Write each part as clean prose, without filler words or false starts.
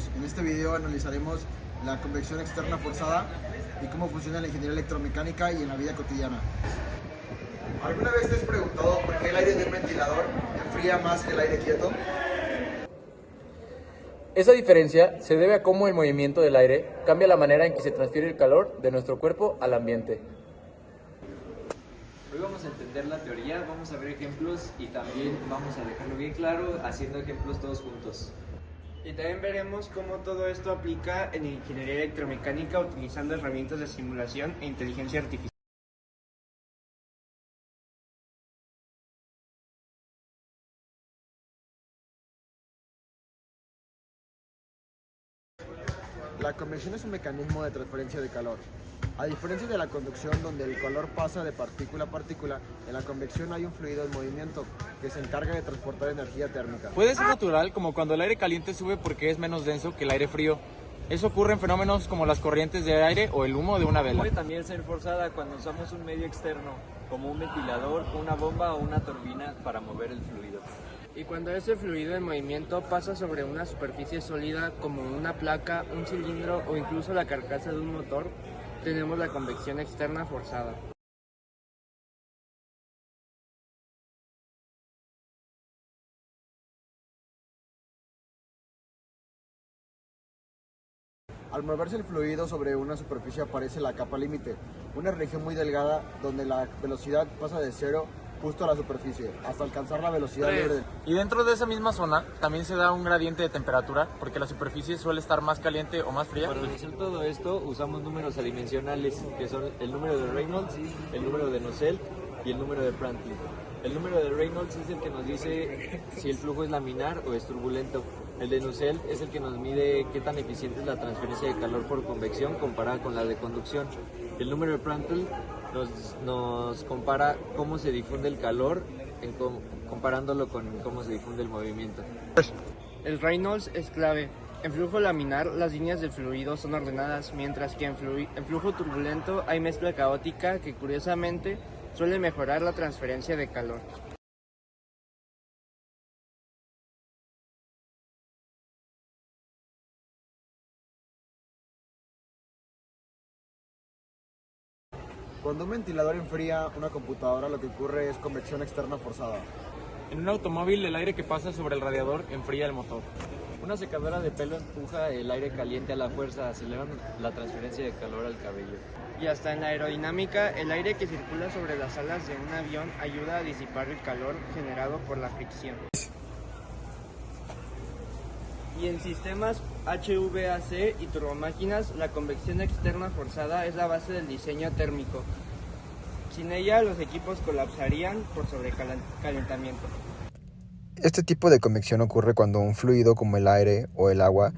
amigos, en este video analizaremos la convección externa forzada y cómo funciona en la ingeniería electromecánica y en la vida cotidiana. ¿Alguna vez te has preguntado por qué el aire de un ventilador enfría más que el aire quieto? Esa diferencia se debe a cómo el movimiento del aire cambia la manera en que se transfiere el calor de nuestro cuerpo al ambiente. Hoy vamos a entender la teoría, vamos a ver ejemplos y también vamos a dejarlo bien claro haciendo ejemplos todos juntos. Y también veremos cómo todo esto aplica en ingeniería electromecánica utilizando herramientas de simulación e inteligencia artificial. La convección es un mecanismo de transferencia de calor. A diferencia de la conducción, donde el calor pasa de partícula a partícula, en la convección hay un fluido en movimiento que se encarga de transportar energía térmica. Puede ser natural, como cuando el aire caliente sube porque es menos denso que el aire frío. Eso ocurre en fenómenos como las corrientes de aire o el humo de una vela. Puede también ser forzada cuando usamos un medio externo, como un ventilador, una bomba o una turbina para mover el fluido. Y cuando ese fluido en movimiento pasa sobre una superficie sólida como una placa, un cilindro o incluso la carcasa de un motor, tenemos la convección externa forzada. Al moverse el fluido sobre una superficie aparece la capa límite, una región muy delgada donde la velocidad pasa de cero justo a la superficie, hasta alcanzar la velocidad libre. Y dentro de esa misma zona también se da un gradiente de temperatura porque la superficie suele estar más caliente o más fría. Para realizar todo esto usamos números adimensionales, que son el número de Reynolds, el número de Nusselt y el número de Prandtl. El número de Reynolds es el que nos dice si el flujo es laminar o es turbulento. El de Nusselt es el que nos mide qué tan eficiente es la transferencia de calor por convección comparada con la de conducción. El número de Prandtl nos compara cómo se difunde el calor comparándolo con cómo se difunde el movimiento. El Reynolds es clave. En flujo laminar las líneas del fluido son ordenadas, mientras que en flujo turbulento hay mezcla caótica que curiosamente suele mejorar la transferencia de calor. Cuando un ventilador enfría una computadora, lo que ocurre es convección externa forzada. En un automóvil el aire que pasa sobre el radiador enfría el motor. Una secadora de pelo empuja el aire caliente a la fuerza, acelerando la transferencia de calor al cabello. Y hasta en la aerodinámica, el aire que circula sobre las alas de un avión ayuda a disipar el calor generado por la fricción. Y en sistemas HVAC y turbomáquinas, la convección externa forzada es la base del diseño térmico. Sin ella, los equipos colapsarían por sobrecalentamiento. Este tipo de convección ocurre cuando un fluido como el aire o el agua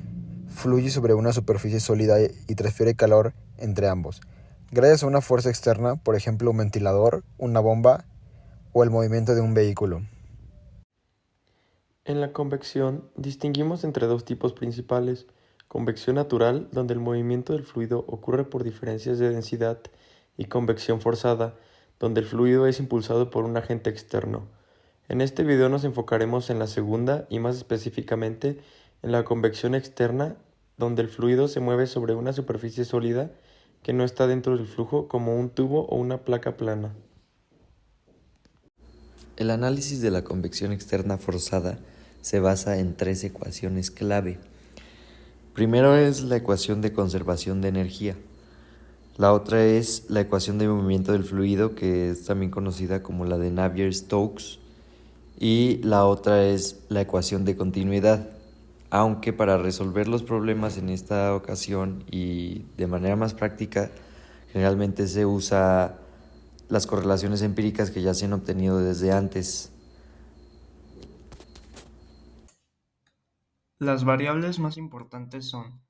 fluye sobre una superficie sólida y transfiere calor entre ambos, gracias a una fuerza externa, por ejemplo un ventilador, una bomba o el movimiento de un vehículo. En la convección distinguimos entre dos tipos principales: convección natural, donde el movimiento del fluido ocurre por diferencias de densidad, y convección forzada, donde el fluido es impulsado por un agente externo. En este video nos enfocaremos en la segunda y más específicamente en la convección externa, donde el fluido se mueve sobre una superficie sólida que no está dentro del flujo, como un tubo o una placa plana. El análisis de la convección externa forzada se basa en tres ecuaciones clave. Primero es la ecuación de conservación de energía. La otra es la ecuación de movimiento del fluido, que es también conocida como la de Navier-Stokes. Y la otra es la ecuación de continuidad. Aunque para resolver los problemas en esta ocasión y de manera más práctica, generalmente se usa las correlaciones empíricas que ya se han obtenido desde antes. Las variables más importantes son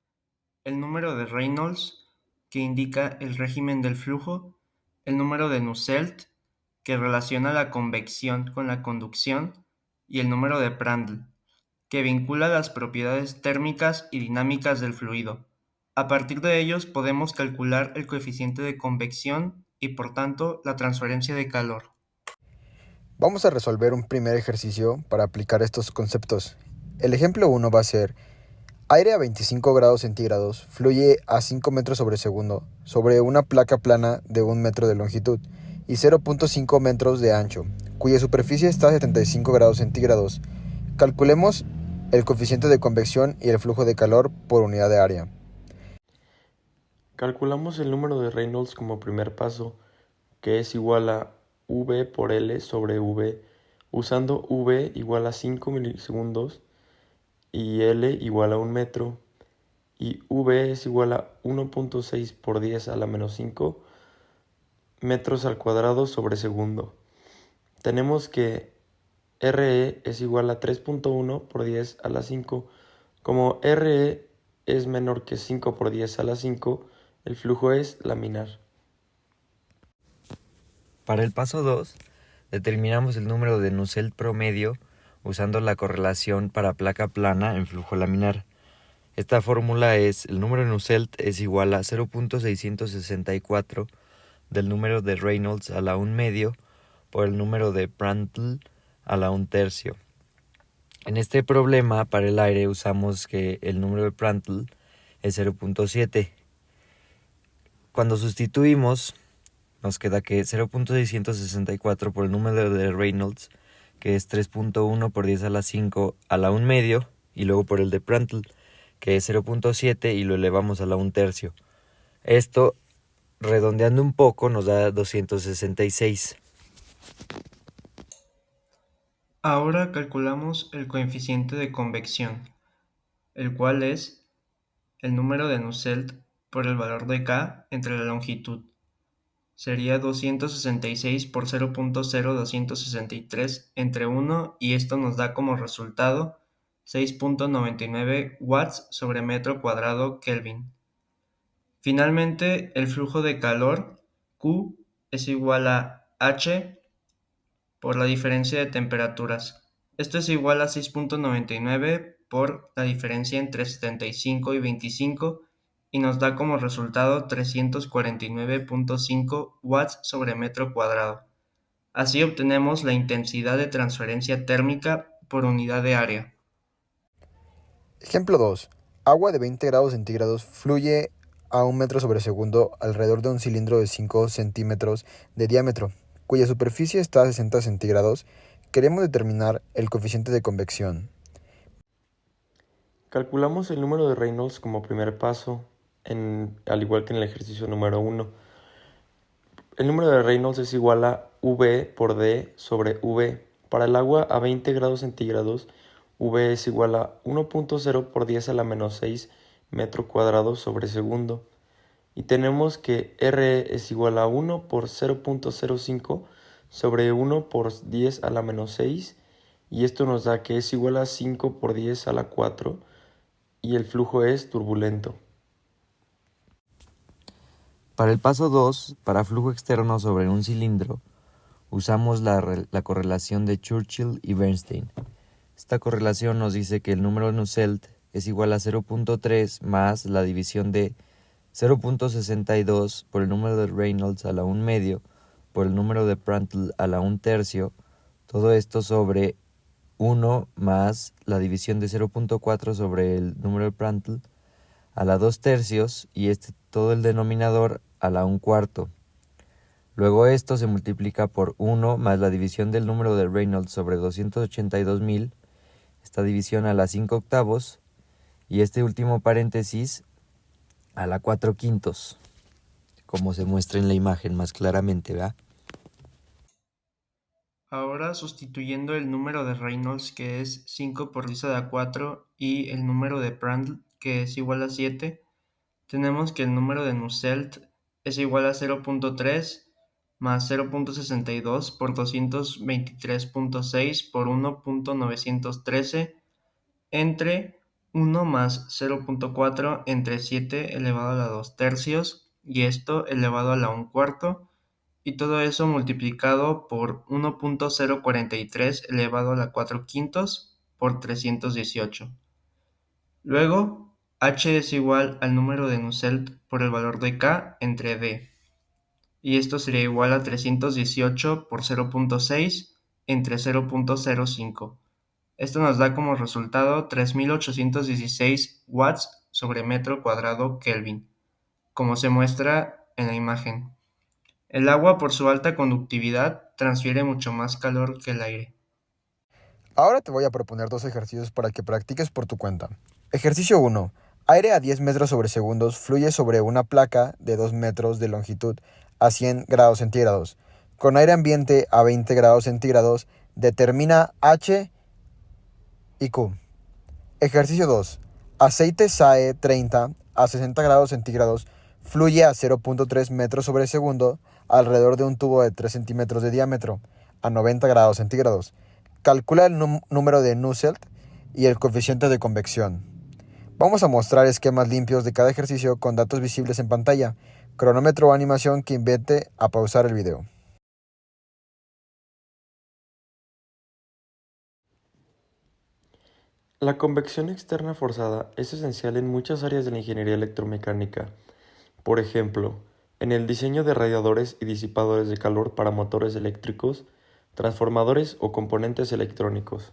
el número de Reynolds, que indica el régimen del flujo, el número de Nusselt, que relaciona la convección con la conducción, y el número de Prandtl, que vincula las propiedades térmicas y dinámicas del fluido. A partir de ellos podemos calcular el coeficiente de convección y por tanto la transferencia de calor. Vamos a resolver un primer ejercicio para aplicar estos conceptos. El ejemplo 1 va a ser: Aire a 25 grados centígrados fluye a 5 metros sobre segundo sobre una placa plana de 1 metro de longitud y 0.5 metros de ancho, cuya superficie está a 75 grados centígrados. Calculemos el coeficiente de convección y el flujo de calor por unidad de área. Calculamos el número de Reynolds como primer paso, que es igual a V por L sobre V, usando V igual a 5 milisegundos y L igual a 1 metro, y V es igual a 1.6 por 10 a la menos 5 metros al cuadrado sobre segundo. Tenemos que RE es igual a 3.1 por 10 a la 5. Como RE es menor que 5 por 10 a la 5, el flujo es laminar. Para el paso 2, determinamos el número de Nusselt promedio usando la correlación para placa plana en flujo laminar. Esta fórmula es: el número de Nusselt es igual a 0.664 del número de Reynolds a la 1 medio por el número de Prandtl a la 1 tercio. En este problema, para el aire usamos que el número de Prandtl es 0.7. Cuando sustituimos, nos queda que 0.664 por el número de Reynolds, que es 3.1 por 10 a la 5 a la 1 medio, y luego por el de Prandtl, que es 0.7 y lo elevamos a la 1 tercio. Esto, redondeando un poco, nos da 266. Ahora calculamos el coeficiente de convección, el cual es el número de Nusselt por el valor de K entre la longitud. Sería 266 por 0.0263 entre 1 y esto nos da como resultado 6.99 watts sobre metro cuadrado Kelvin. Finalmente, el flujo de calor Q es igual a H por la diferencia de temperaturas. Esto es igual a 6.99 por la diferencia entre 75 y 25 y nos da como resultado 349.5 watts sobre metro cuadrado. Así obtenemos la intensidad de transferencia térmica por unidad de área. Ejemplo 2. Agua de 20 grados centígrados fluye a 1 metro sobre segundo alrededor de un cilindro de 5 centímetros de diámetro, cuya superficie está a 60 centígrados. Queremos determinar el coeficiente de convección. Calculamos el número de Reynolds como primer paso, al igual que en el ejercicio número 1. El número de Reynolds es igual a V por D sobre V. Para el agua a 20 grados centígrados, V es igual a 1.0 por 10 a la menos 6 metro cuadrado sobre segundo. Y tenemos que R es igual a 1 por 0.05 sobre 1 por 10 a la menos 6. Y esto nos da que es igual a 5 por 10 a la 4. Y el flujo es turbulento. Para el paso 2, para flujo externo sobre un cilindro, usamos la correlación de Churchill y Bernstein. Esta correlación nos dice que el número de Nusselt es igual a 0.3 más la división de 0.62 por el número de Reynolds a la 1 medio por el número de Prandtl a la 1 tercio, todo esto sobre 1 más la división de 0.4 sobre el número de Prandtl a la 2 tercios y todo el denominador a la 1 cuarto. Luego esto se multiplica por 1 más la división del número de Reynolds sobre 282.000, esta división a la 5 octavos y este último paréntesis a la 4 quintos, como se muestra en la imagen más claramente, ¿verdad? Ahora sustituyendo el número de Reynolds, que es 5 por 10 a la 4, y el número de Prandtl, que es igual a 7, tenemos que el número de Nusselt es igual a 0.3 más 0.62 por 223.6 por 1.913 entre 1 más 0.4 entre 7 elevado a la 2 tercios y esto elevado a la 1 cuarto y todo eso multiplicado por 1.043 elevado a la 4 quintos por 318. Luego, H es igual al número de Nusselt por el valor de K entre D. Y esto sería igual a 318 por 0.6 entre 0.05. Esto nos da como resultado 3816 watts sobre metro cuadrado Kelvin, como se muestra en la imagen. El agua, por su alta conductividad, transfiere mucho más calor que el aire. Ahora te voy a proponer 2 ejercicios para que practiques por tu cuenta. Ejercicio 1. Aire a 10 metros sobre segundos fluye sobre una placa de 2 metros de longitud a 100 grados centígrados. Con aire ambiente a 20 grados centígrados, determina H y Q. Ejercicio 2. Aceite SAE 30 a 60 grados centígrados fluye a 0.3 metros sobre segundo alrededor de un tubo de 3 centímetros de diámetro a 90 grados centígrados. Calcula el número de Nusselt y el coeficiente de convección. Vamos a mostrar esquemas limpios de cada ejercicio con datos visibles en pantalla, cronómetro o animación que invite a pausar el video. La convección externa forzada es esencial en muchas áreas de la ingeniería electromecánica. Por ejemplo, en el diseño de radiadores y disipadores de calor para motores eléctricos, transformadores o componentes electrónicos.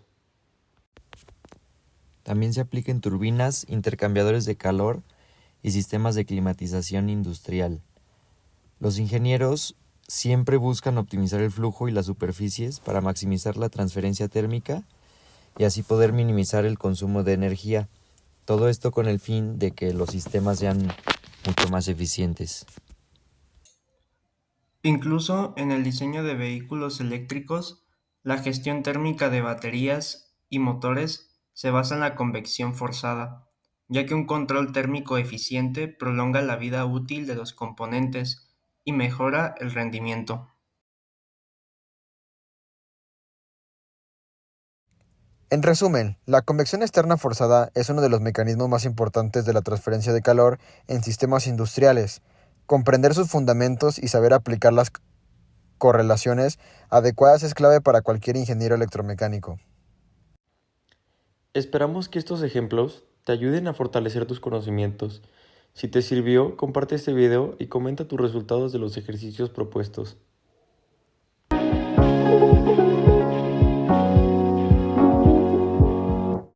También se aplica en turbinas, intercambiadores de calor y sistemas de climatización industrial. Los ingenieros siempre buscan optimizar el flujo y las superficies para maximizar la transferencia térmica y así poder minimizar el consumo de energía. Todo esto con el fin de que los sistemas sean mucho más eficientes. Incluso en el diseño de vehículos eléctricos, la gestión térmica de baterías y motores se basa en la convección forzada, ya que un control térmico eficiente prolonga la vida útil de los componentes y mejora el rendimiento. En resumen, la convección externa forzada es uno de los mecanismos más importantes de la transferencia de calor en sistemas industriales. Comprender sus fundamentos y saber aplicar las correlaciones adecuadas es clave para cualquier ingeniero electromecánico. Esperamos que estos ejemplos te ayuden a fortalecer tus conocimientos. Si te sirvió, comparte este video y comenta tus resultados de los ejercicios propuestos.